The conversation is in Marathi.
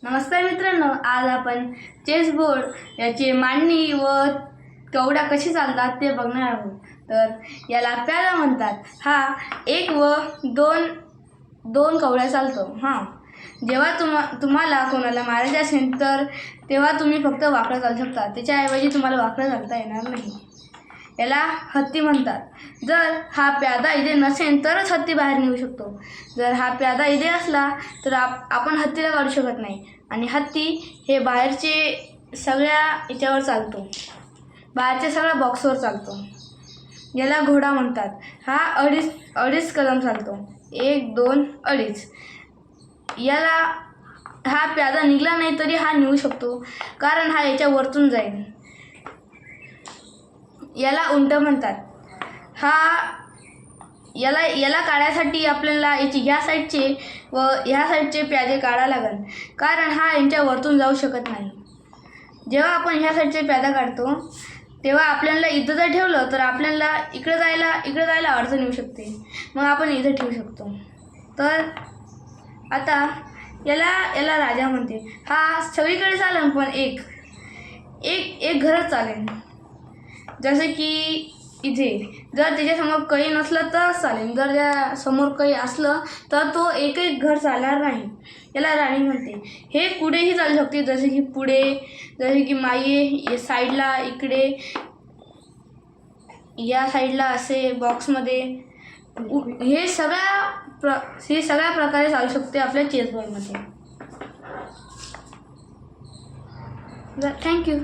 नमस्कार मित्रांनो, आज आपण चेसबोर्ड याची मांडणी व कवड्या कशी चालतात ते बघणार आहोत. तर याला प्यादा म्हणतात. हा एक व दोन कवड्या चालतो. जेव्हा तुम्हाला कोणाला मारायचे असेल तर तेव्हा तुम्ही फक्त वाकडं चालू शकता. त्याच्याऐवजी तुम्हाला वाकडं चालता येणार नाही. याला हत्ती म्हणतात. जर हा प्यादा इथे नसेल तरच हत्ती बाहेर निघू शकतो. जर हा प्यादा इथे असला तर आपण हत्तीला काढू शकत नाही. आणि हत्ती हे बाहेरचे सगळ्या याच्यावर चालतो, बाहेरच्या सगळ्या बॉक्सवर चालतो. याला घोडा म्हणतात. हा अडीच कदम चालतो. 1 2 अडीच. याला हा प्यादा निघला नाही तरी हा निघू शकतो, कारण हा याच्या वरतून जाईल. याला उंट म्हणतात. याला काढायसाठी आपल्याला याची ह्या साईडचे व ह्या साईडचे प्यादे काढावे लागेल, कारण हा यांच्या वरतून जाऊ शकत नाही. जेव्हा आपण ह्या साईडचे प्यादा काढतो तेव्हा आपल्याला इथं जर ठेवलं तर आपल्याला इकडे जायला अडचण येऊ शकते. मग आपण इथं ठेवू शकतो. तर आता याला राजा म्हणते. हा सगळीकडे चालेल, पण एक घरच चालेल. जसे की इथे जर त्याच्यासमोर काही नसलं तर चालेल, जर त्या समोर काही असलं तर तो एकही घर चालणार नाही. याला राणी म्हणते. हे कुठेही चालू शकते, जसे की पुढे, जसे की मागे, साईडला, इकडे, या साईडला, असे बॉक्समध्ये. हे सगळ्या प्रकारे चालू शकते आपल्या चेसबोर्डमध्ये. थँक्यू.